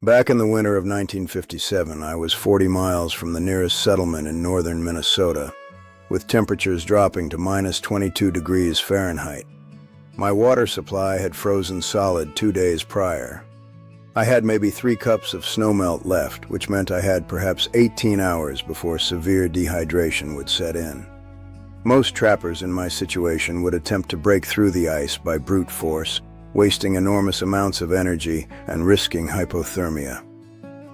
Back in the winter of 1957, I was 40 miles from the nearest settlement in northern Minnesota, with temperatures dropping to minus 22 degrees Fahrenheit. My water supply had frozen solid 2 days prior. I had maybe 3 cups of snowmelt left, which meant I had perhaps 18 hours before severe dehydration would set in. Most trappers in my situation would attempt to break through the ice by brute force, wasting enormous amounts of energy and risking hypothermia.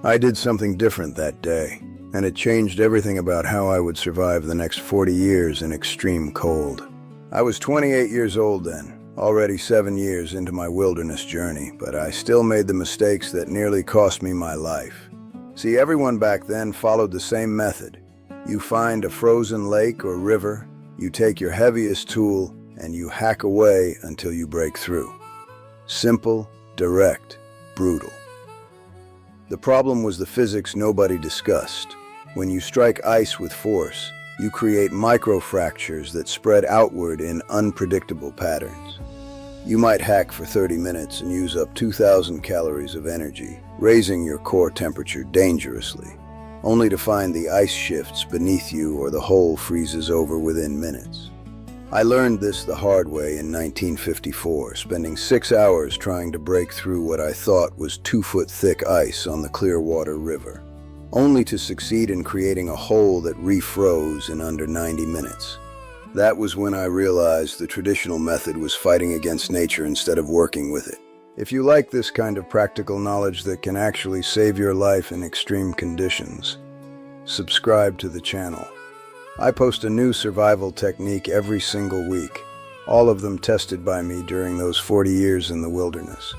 I did something different that day, and it changed everything about how I would survive the next 40 years in extreme cold. I was 28 years old then, already 7 years into my wilderness journey, but I still made the mistakes that nearly cost me my life. See, everyone back then followed the same method. You find a frozen lake or river, you take your heaviest tool, and you hack away until you break through. Simple, direct, brutal. The problem was the physics nobody discussed. When you strike ice with force, you create microfractures that spread outward in unpredictable patterns. You might hack for 30 minutes and use up 2,000 calories of energy, raising your core temperature dangerously, only to find the ice shifts beneath you or the hole freezes over within minutes. I learned this the hard way in 1954, spending 6 hours trying to break through what I thought was 2-foot thick ice on the Clearwater River, only to succeed in creating a hole that refroze in under 90 minutes. That was when I realized the traditional method was fighting against nature instead of working with it. If you like this kind of practical knowledge that can actually save your life in extreme conditions, subscribe to the channel. I post a new survival technique every single week, all of them tested by me during those 40 years in the wilderness.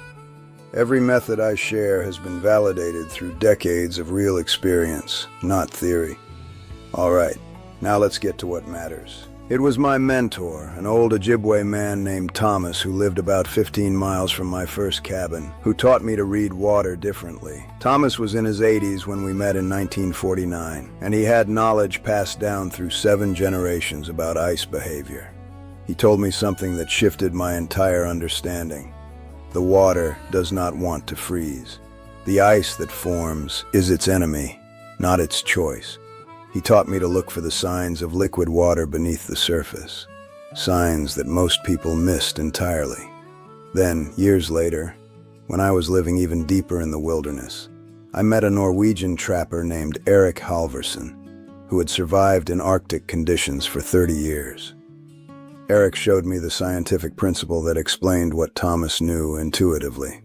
Every method I share has been validated through decades of real experience, not theory. All right, now let's get to what matters. It was my mentor, an old Ojibwe man named Thomas who lived about 15 miles from my first cabin, who taught me to read water differently. Thomas was in his 80s when we met in 1949, and he had knowledge passed down through 7 generations about ice behavior. He told me something that shifted my entire understanding. The water does not want to freeze. The ice that forms is its enemy, not its choice. He taught me to look for the signs of liquid water beneath the surface, signs that most people missed entirely. Then, years later, when I was living even deeper in the wilderness, I met a Norwegian trapper named Erik Halvorsen, who had survived in Arctic conditions for 30 years. Erik showed me the scientific principle that explained what Thomas knew intuitively.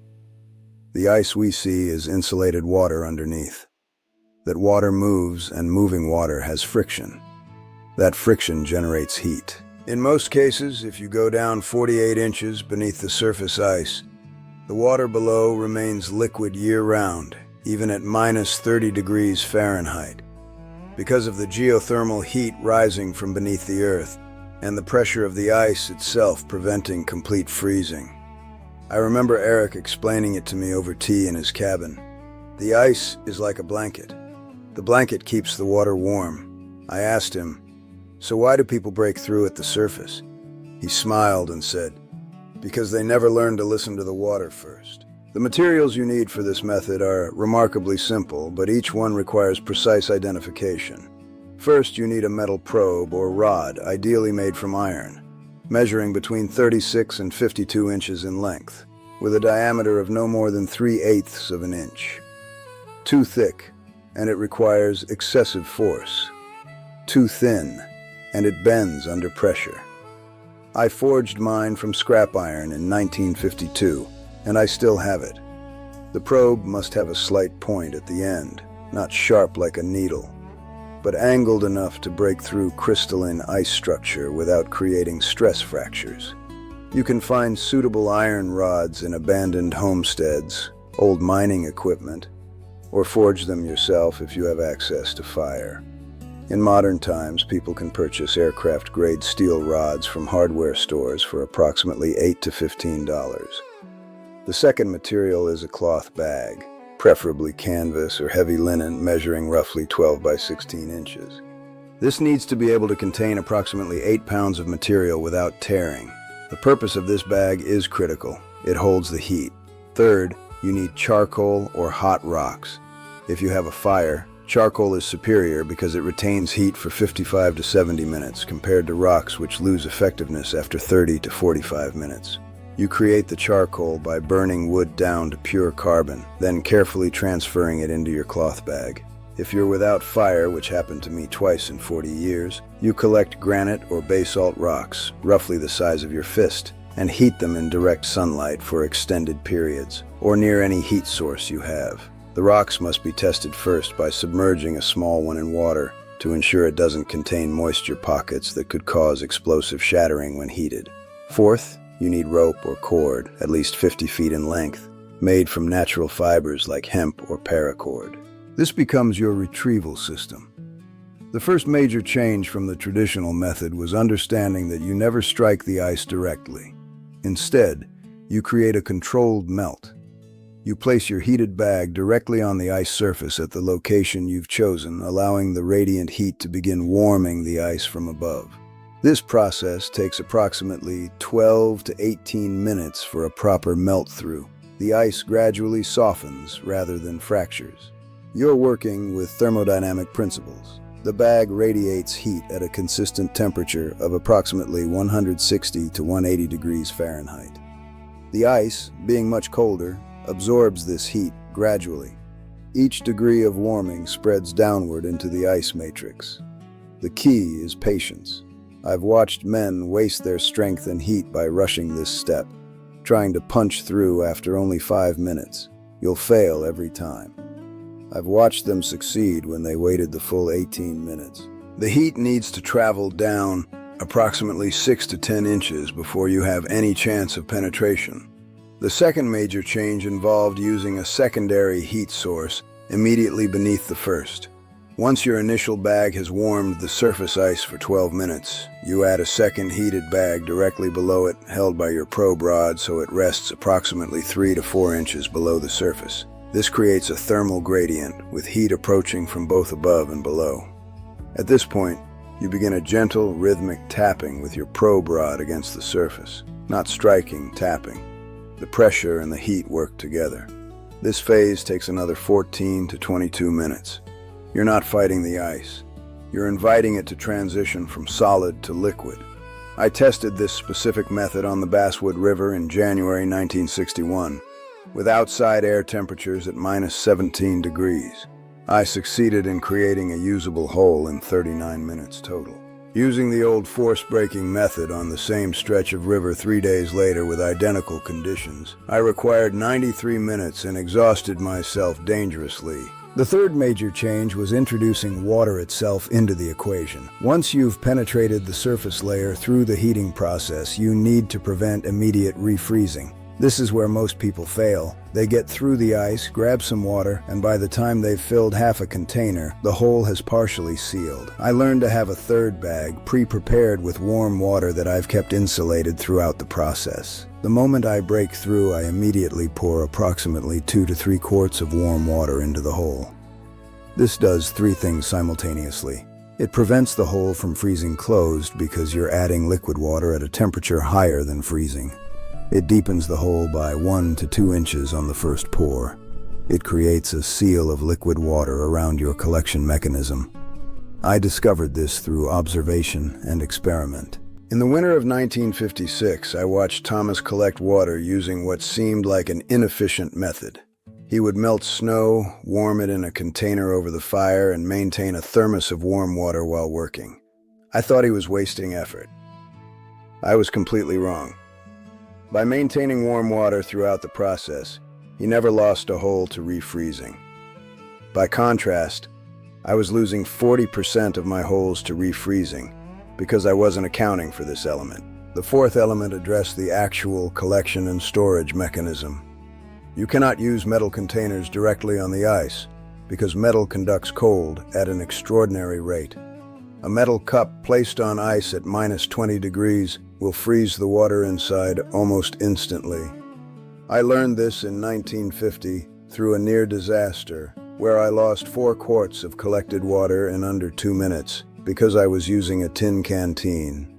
The ice we see is insulated water underneath. That water moves, and moving water has friction. That friction generates heat. In most cases, if you go down 48 inches beneath the surface ice, the water below remains liquid year-round, even at minus 30 degrees Fahrenheit, because of the geothermal heat rising from beneath the earth and the pressure of the ice itself preventing complete freezing. I remember Erik explaining it to me over tea in his cabin. The ice is like a blanket. The blanket keeps the water warm. I asked him, "So why do people break through at the surface?" He smiled and said, "Because they never learned to listen to the water first." The materials you need for this method are remarkably simple, but each one requires precise identification. First, you need a metal probe or rod, ideally made from iron, measuring between 36 and 52 inches in length, with a diameter of no more than 3/8 of an inch. Too thick, and it requires excessive force. Too thin, and it bends under pressure. I forged mine from scrap iron in 1952, and I still have it. The probe must have a slight point at the end, not sharp like a needle, but angled enough to break through crystalline ice structure without creating stress fractures. You can find suitable iron rods in abandoned homesteads, old mining equipment, or forge them yourself if you have access to fire. In modern times, people can purchase aircraft-grade steel rods from hardware stores for approximately $8 to $15. The second material is a cloth bag, preferably canvas or heavy linen, measuring roughly 12 by 16 inches. This needs to be able to contain approximately 8 pounds of material without tearing. The purpose of this bag is critical. It holds the heat. Third, you need charcoal or hot rocks. If you have a fire, charcoal is superior because it retains heat for 55 to 70 minutes compared to rocks which lose effectiveness after 30 to 45 minutes. You create the charcoal by burning wood down to pure carbon, then carefully transferring it into your cloth bag. If you're without fire, which happened to me twice in 40 years, you collect granite or basalt rocks, roughly the size of your fist, and heat them in direct sunlight for extended periods, or near any heat source you have. The rocks must be tested first by submerging a small one in water to ensure it doesn't contain moisture pockets that could cause explosive shattering when heated. Fourth, you need rope or cord, at least 50 feet in length, made from natural fibers like hemp or paracord. This becomes your retrieval system. The first major change from the traditional method was understanding that you never strike the ice directly. Instead, you create a controlled melt. You place your heated bag directly on the ice surface at the location you've chosen, allowing the radiant heat to begin warming the ice from above. This process takes approximately 12 to 18 minutes for a proper melt-through. The ice gradually softens rather than fractures. You're working with thermodynamic principles. The bag radiates heat at a consistent temperature of approximately 160 to 180 degrees Fahrenheit. The ice, being much colder, absorbs this heat gradually. Each degree of warming spreads downward into the ice matrix. The key is patience. I've watched men waste their strength and heat by rushing this step, trying to punch through after only 5 minutes. You'll fail every time. I've watched them succeed when they waited the full 18 minutes. The heat needs to travel down approximately 6 to 10 inches before you have any chance of penetration. The second major change involved using a secondary heat source immediately beneath the first. Once your initial bag has warmed the surface ice for 12 minutes, you add a second heated bag directly below it, held by your probe rod so it rests approximately 3 to 4 inches below the surface. This creates a thermal gradient, with heat approaching from both above and below. At this point, you begin a gentle, rhythmic tapping with your probe rod against the surface. Not striking, tapping. The pressure and the heat work together. This phase takes another 14 to 22 minutes. You're not fighting the ice. You're inviting it to transition from solid to liquid. I tested this specific method on the Basswood River in January 1961. With outside air temperatures at minus 17 degrees. I succeeded in creating a usable hole in 39 minutes total. Using the old force-breaking method on the same stretch of river 3 days later with identical conditions, I required 93 minutes and exhausted myself dangerously. The third major change was introducing water itself into the equation. Once you've penetrated the surface layer through the heating process, you need to prevent immediate refreezing. This is where most people fail. They get through the ice, grab some water, and by the time they've filled half a container, the hole has partially sealed. I learned to have a third bag, pre-prepared with warm water that I've kept insulated throughout the process. The moment I break through, I immediately pour approximately 2 to 3 quarts of warm water into the hole. This does 3 things simultaneously. It prevents the hole from freezing closed because you're adding liquid water at a temperature higher than freezing. It deepens the hole by 1 to 2 inches on the first pour. It creates a seal of liquid water around your collection mechanism. I discovered this through observation and experiment. In the winter of 1956, I watched Thomas collect water using what seemed like an inefficient method. He would melt snow, warm it in a container over the fire, and maintain a thermos of warm water while working. I thought he was wasting effort. I was completely wrong. By maintaining warm water throughout the process, he never lost a hole to refreezing. By contrast, I was losing 40% of my holes to refreezing because I wasn't accounting for this element. The fourth element addressed the actual collection and storage mechanism. You cannot use metal containers directly on the ice because metal conducts cold at an extraordinary rate. A metal cup placed on ice at minus 20 degrees will freeze the water inside almost instantly. I learned this in 1950 through a near disaster where I lost 4 quarts of collected water in under 2 minutes because I was using a tin canteen.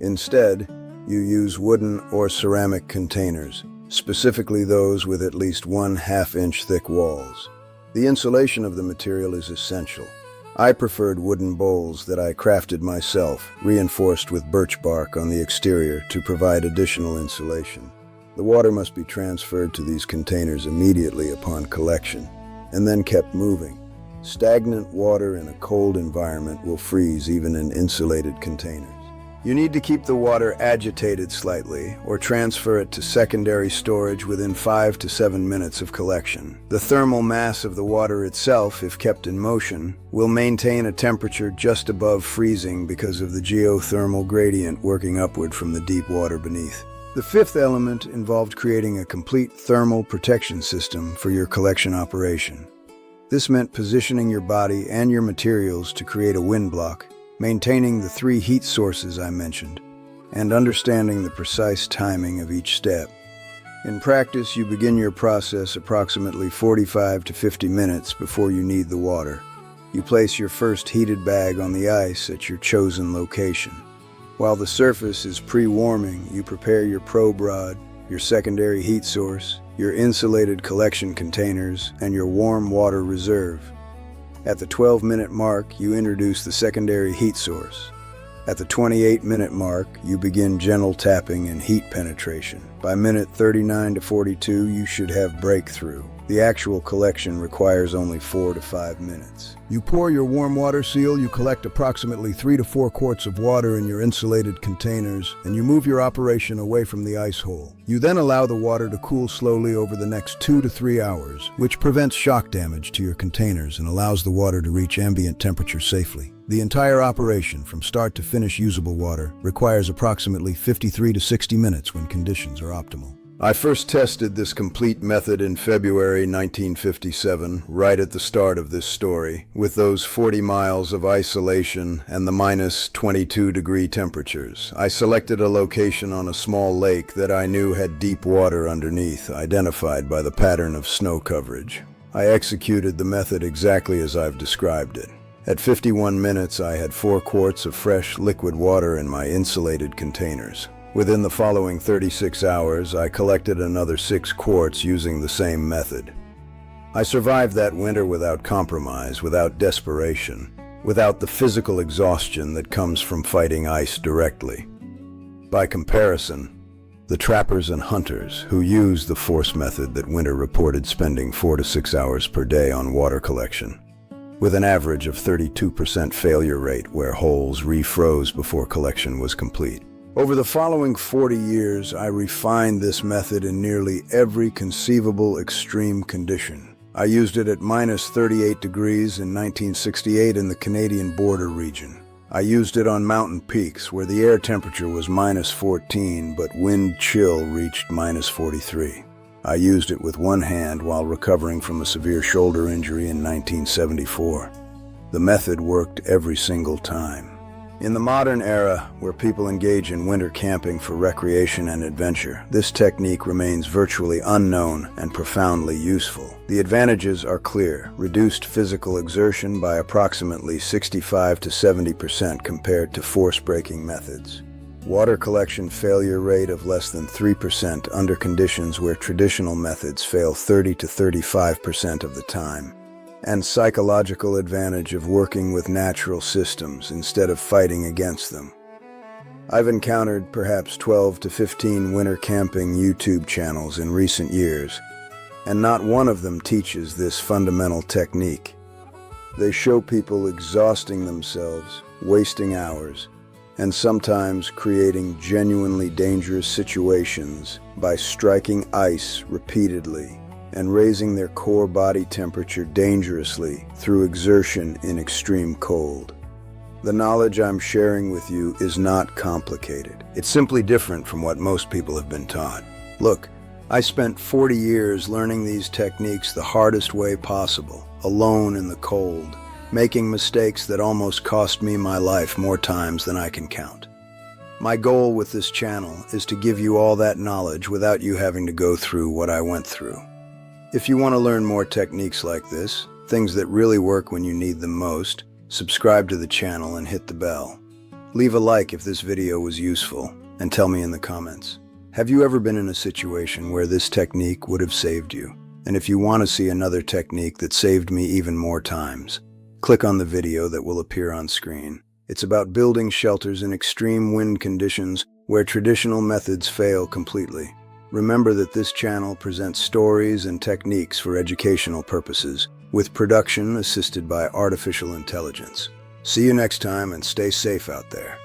Instead, you use wooden or ceramic containers, specifically those with at least 1/2-inch thick walls. The insulation of the material is essential. I preferred wooden bowls that I crafted myself, reinforced with birch bark on the exterior to provide additional insulation. The water must be transferred to these containers immediately upon collection, and then kept moving. Stagnant water in a cold environment will freeze even in insulated containers. You need to keep the water agitated slightly or transfer it to secondary storage within 5 to 7 minutes of collection. The thermal mass of the water itself, if kept in motion, will maintain a temperature just above freezing because of the geothermal gradient working upward from the deep water beneath. The fifth element involved creating a complete thermal protection system for your collection operation. This meant positioning your body and your materials to create a wind block, maintaining the 3 heat sources I mentioned, and understanding the precise timing of each step. In practice, you begin your process approximately 45 to 50 minutes before you need the water. You place your first heated bag on the ice at your chosen location. While the surface is pre-warming, you prepare your probe rod, your secondary heat source, your insulated collection containers, and your warm water reserve. At the 12-minute mark, you introduce the secondary heat source. At the 28-minute mark, you begin gentle tapping and heat penetration. By minute 39 to 42, you should have breakthrough. The actual collection requires only 4 to 5 minutes. You pour your warm water seal, you collect approximately 3 to 4 quarts of water in your insulated containers, and you move your operation away from the ice hole. You then allow the water to cool slowly over the next 2 to 3 hours, which prevents shock damage to your containers and allows the water to reach ambient temperature safely. The entire operation, from start to finish usable water, requires approximately 53 to 60 minutes when conditions are optimal. I first tested this complete method in February 1957, right at the start of this story, with those 40 miles of isolation and the minus 22-degree temperatures. I selected a location on a small lake that I knew had deep water underneath, identified by the pattern of snow coverage. I executed the method exactly as I've described it. At 51 minutes, I had 4 quarts of fresh liquid water in my insulated containers. Within the following 36 hours, I collected another 6 quarts using the same method. I survived that winter without compromise, without desperation, without the physical exhaustion that comes from fighting ice directly. By comparison, the trappers and hunters who used the force method that Winter reported spending 4 to 6 hours per day on water collection, with an average of 32% failure rate where holes refroze before collection was complete. Over the following 40 years, I refined this method in nearly every conceivable extreme condition. I used it at minus 38 degrees in 1968 in the Canadian border region. I used it on mountain peaks where the air temperature was minus 14, but wind chill reached minus 43. I used it with one hand while recovering from a severe shoulder injury in 1974. The method worked every single time. In the modern era, where people engage in winter camping for recreation and adventure, this technique remains virtually unknown and profoundly useful. The advantages are clear: reduced physical exertion by approximately 65 to 70% compared to force-breaking methods. Water collection failure rate of less than 3% under conditions where traditional methods fail 30 to 35% of the time. And psychological advantage of working with natural systems instead of fighting against them. I've encountered perhaps 12 to 15 winter camping YouTube channels in recent years, and not one of them teaches this fundamental technique. They show people exhausting themselves, wasting hours, and sometimes creating genuinely dangerous situations by striking ice repeatedly and raising their core body temperature dangerously through exertion in extreme cold. The knowledge I'm sharing with you is not complicated. It's simply different from what most people have been taught. Look, I spent 40 years learning these techniques the hardest way possible, alone in the cold, making mistakes that almost cost me my life more times than I can count. My goal with this channel is to give you all that knowledge without you having to go through what I went through. If you want to learn more techniques like this, things that really work when you need them most, subscribe to the channel and hit the bell. Leave a like if this video was useful, and tell me in the comments. Have you ever been in a situation where this technique would have saved you? And if you want to see another technique that saved me even more times, click on the video that will appear on screen. It's about building shelters in extreme wind conditions where traditional methods fail completely. Remember that this channel presents stories and techniques for educational purposes, with production assisted by artificial intelligence. See you next time and stay safe out there.